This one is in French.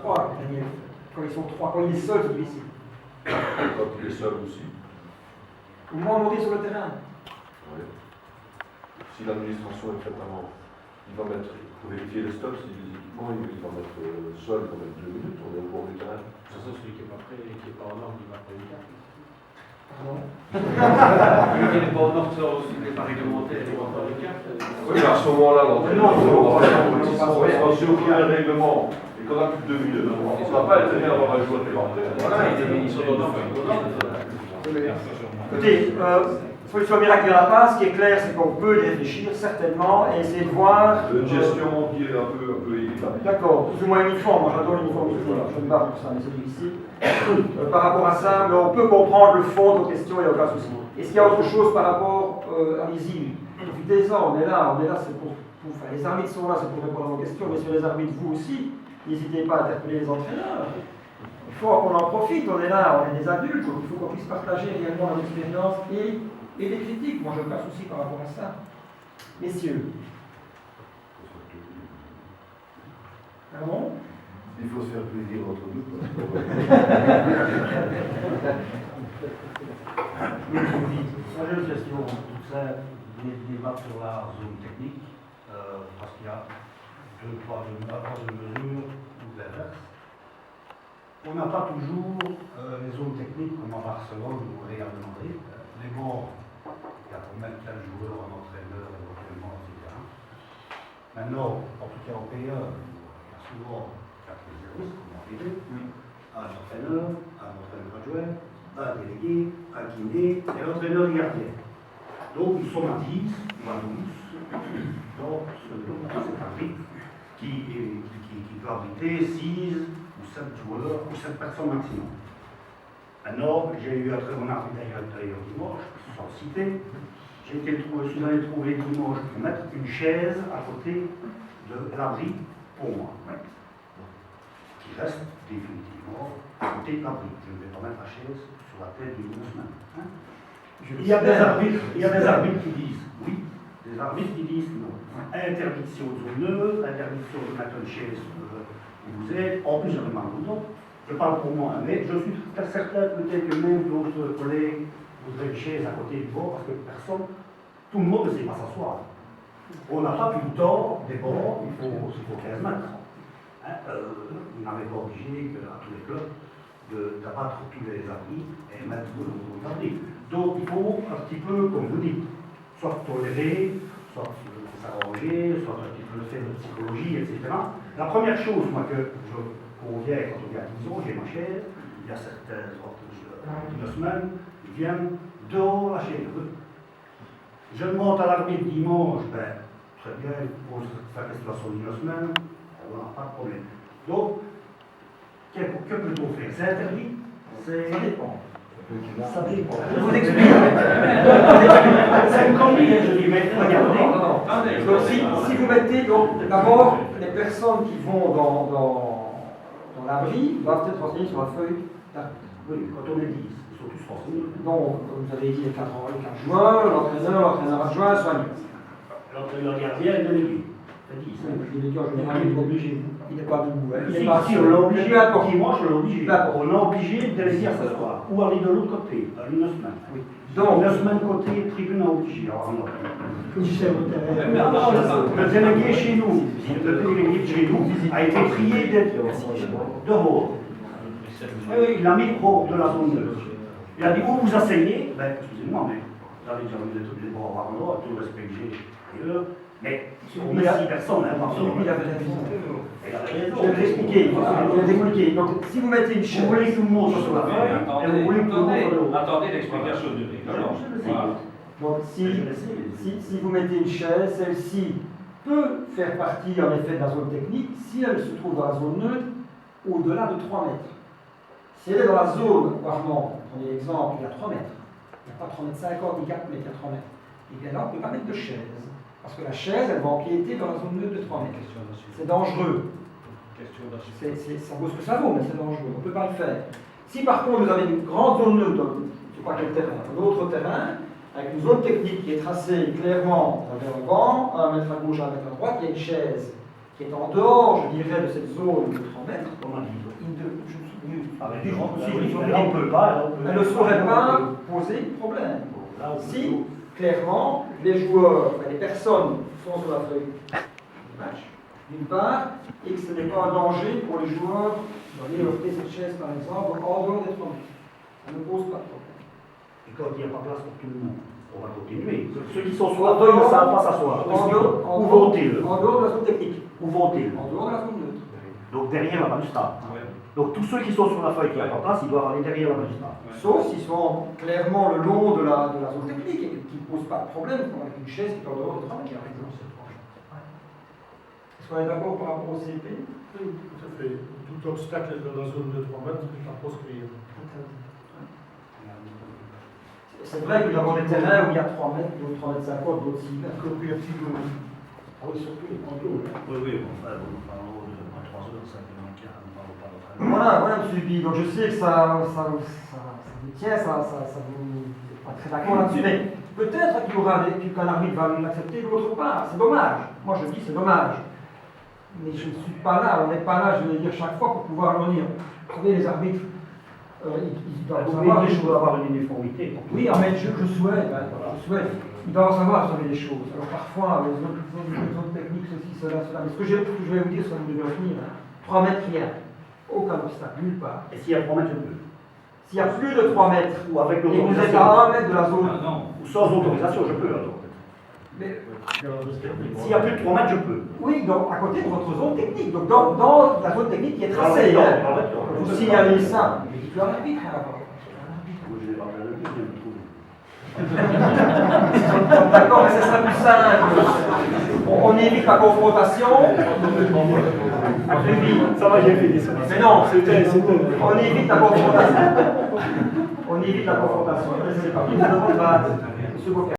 3, quand ils sont 3, quand il est seul, c'est difficile. Quand il est seul aussi. Au moment de monter sur le terrain. Oui. Si l'administration est faite avant, il va mettre, pour vérifier les stocks, si les équipements, il va mettre seul, il va mettre 2 minutes, on est au bord du terrain. De toute façon, celui qui n'est pas prêt, qui n'est pas en ordre, il va prendre une carte. Pardon. Celui qui n'est pas en ordre, il n'est pas réglementé, il va prendre une carte. Oui, mais à ce moment-là, l'entraînement, si on crée un règlement et qu'on a plus de 2 minutes, on ne va pas être bien d'avoir un joueur qui va rentrer. Voilà, ils sont dans l'ordre. Écoutez, solution miracle, il n'y en a pas. Ce qui est clair, c'est qu'on peut y réfléchir, certainement, et essayer de voir. Une gestion qui est un peu équilibrée. D'accord, plus ou moins uniforme. Moi, j'adore l'uniformité. Je ne me bats pour ça, mais c'est difficile. Par rapport à ça, mais on peut comprendre le fond de vos questions, il n'y a aucun souci. Est-ce qu'il y a autre chose par rapport à les îles? Profitez-en, on est là, c'est pour. Enfin, les arbitres sont là, c'est pour répondre à vos questions, mais sur les arbitres, vous aussi, n'hésitez pas à interpeller les entraîneurs. Il faut qu'on en profite, on est là, on est des adultes, donc il faut qu'on puisse partager réellement l'expérience et les critiques. Moi, je n'ai pas de souci par rapport à ça. Messieurs. Pardon? Il faut se faire plaisir entre nous. Moi j'ai une question toute simple, des débats sur la zone technique, parce qu'il y a deux, trois mesures ou l'inverse. On n'a pas toujours les zones techniques comme à Barcelone ou au Real de Madrid. Les bords, il y a pour mettre tel joueur, un entraîneur, éventuellement, etc. Maintenant, en tout cas au PE, il y a souvent 4 réservistes, comme on dit, un entraîneur adjoint, un délégué, un kiné et l'entraîneur gardien. Donc ils sont à 10 ou à 12 dans cet arbitre qui peut abriter 6 ou 7 joueurs ou 7 personnes maximum. Maintenant, j'ai eu un très bon arbitre d'ailleurs dimanche, sans citer. Je suis allé trouver dimanche pour mettre une chaise à côté de l'abri pour moi, qui reste définitivement à côté de l'abri. Je ne vais pas mettre la chaise sur la tête d'une semaine. Il y a des arbitres qui disent oui, des arbitres qui disent non. Interdiction de zone neutre, interdiction de mettre une chaise où vous êtes, en plus j'en ai marre d'autres. Je parle pour moi, mais je suis très certain peut-être que même d'autres collègues voudraient une chaise à côté du bord parce que personne, tout le monde ne sait pas s'asseoir. On n'a pas plus le temps des bords, il faut 15 mètres. Vous n'avez pas obligé à tous les clubs d'abattre tous les abris et mettre de nouveaux abris. Donc il faut un petit peu, comme vous dites, soit tolérer, soit s'arranger, soit un petit peu faire de psychologie, etc. La première chose, moi, que je conviens quand on vient à Dijon, j'ai ma chaise, il y a certains une semaine, ils viennent dehors la chaise. Je demande à l'arbitre dimanche, ben, très bien, il pose sa question d'une semaine, on n'a pas de problème. Donc, que peut-on faire? C'est interdit? Ça dépend. Ça dépend. Je vous explique. C'est une connerie, je dis, mais regardez. Donc, si vous mettez, donc, d'abord, les personnes qui vont dans l'abri doivent être renseignées sur la feuille d'arbitre. Oui, quand on est 10, ils sont tous renseignés. Donc, comme vous avez dit, les 4 joueurs, l'entraîneur adjoint, soignant. L'entraîneur gardien et le délégué. C'est 10. Le délégué en général, il est obligé. Il n'est pas debout. Il Si, n'est pas si, on l'a obligé, peu importe. dimanche, on l'a obligé. Peu importe. On l'a obligé de déléguer à s'asseoir. Ou aller de l'autre côté, à une semaine. Oui. Donc, Une semaine côté, tribune obligé. Le délégué chez nous, a été prié d'être dehors. Oui, il a mis hors de la zone neutre. Il a dit, où vous asseyez? Ben, excusez-moi, mais vous avez déjà vu des trucs pour avoir un droit, tout le respect que j'ai ailleurs. Mais on met 6 personnes, hein, par il avait raison. Il avait raison. Je vais vous expliquer. Donc, si vous mettez une chaise. Vous voulez que tout le monde soit là. Et vous voulez que tout le monde soit là. Attendez l'explication du règlement. Voilà. Donc, si vous mettez une chaise, celle-ci peut faire partie en effet de la zone technique si elle se trouve dans la zone neutre au-delà de 3 mètres. Si elle est dans la zone, pardon, prenez l'exemple, il y a 3 mètres. Il n'y a pas 3 mètres 50 ni 4 mètres, il y a 3 mètres. Et bien là, on ne peut pas mettre de chaise. Parce que la chaise, elle va empiéter dans la zone neutre de 3 mètres. C'est dangereux. Ça vaut ce que ça vaut, mais c'est dangereux. On ne peut pas le faire. Si par contre vous avez une grande zone neutre, je ne sais pas quel terrain, un autre terrain, avec une zone technique qui est tracée clairement, vous avez un banc, 1 mètre à gauche, 1 mètre à droite, il y a une chaise qui est en dehors, je dirais, de cette zone de 3 mètres, mais là, on ne peut pas. Elle ne saurait pas poser problème. Si, clairement, les joueurs, enfin, les personnes sont sur la feuille de match, d'une part, et que ce n'est pas un danger pour les joueurs d'aller heurter cette chaise, par exemple, en dehors des 3 mètres. Ça ne pose pas de problème. Et quand il n'y a pas place pour tout le monde, on va continuer. Ceux qui sont sur la feuille ne savent pas s'asseoir. Où vont-ils? En dehors de la zone technique. Où vont-ils? En dehors de la zone neutre. Donc derrière la balustrade. Donc tous ceux qui sont sur la feuille qui n'ont pas place, ils doivent aller derrière la balustrade. Sauf s'ils sont clairement le long de la zone technique et qui ne posent pas de problème, comme avec une chaise qui est en dehors de 3 mètres. Est-ce qu'on est d'accord par rapport au CP? Oui, tout à fait. Tout obstacle dans la zone de 3 mètres est à proscrire. C'est vrai que nous avons des terrains où il y a 3 mètres, d'autres 3 mètres 50, d'autres 6 mètres. Compris un petit peu. Ah oui, surtout les grands dos. Oui, enfin, on parle de 3 heures, 5 heures, on parle pas d'autre. Voilà, M. Duby. Donc je sais que ça vous tient, ça vous n'êtes pas très d'accord là-dessus, mais peut-être qu'il y aura qu'un arbitre va l'accepter de l'autre part. C'est dommage. Moi je dis c'est dommage. Mais je ne suis pas là, on n'est pas là, je vais dire chaque fois pour pouvoir leur dire. Vous savez, les arbitres, ils doivent savoir les choses. Avoir une uniformité. Oui, mais je souhaite, je souhaite. Ils doivent savoir sauver les choses. Alors parfois, les autres techniques, ceci, cela. Mais ce que je vais vous dire, ça vous devez retenir. 3 mètres, rien. Aucun obstacle, nulle part. Et s'il y a 3 mètres, je peux. S'il y a plus de 3 mètres, Ou avec et que vous êtes l'autorisation. à 1 mètre de la zone, Ou sans autorisation, je peux alors. mais, S'il y a plus de 3 mètres, je peux. oui, donc à côté de votre zone technique, donc dans la zone technique qui est tracée, hein, vous signalez ça. Mais tu as un arbitre à l'avoir. Je vais pas faire le plus, je le trouve. D'accord, mais ce sera plus simple. On évite la confrontation. Ça va, j'ai fini ça. Mais non, on évite la confrontation. On évite la confrontation. C'est parti, je demande à M. Bocquet.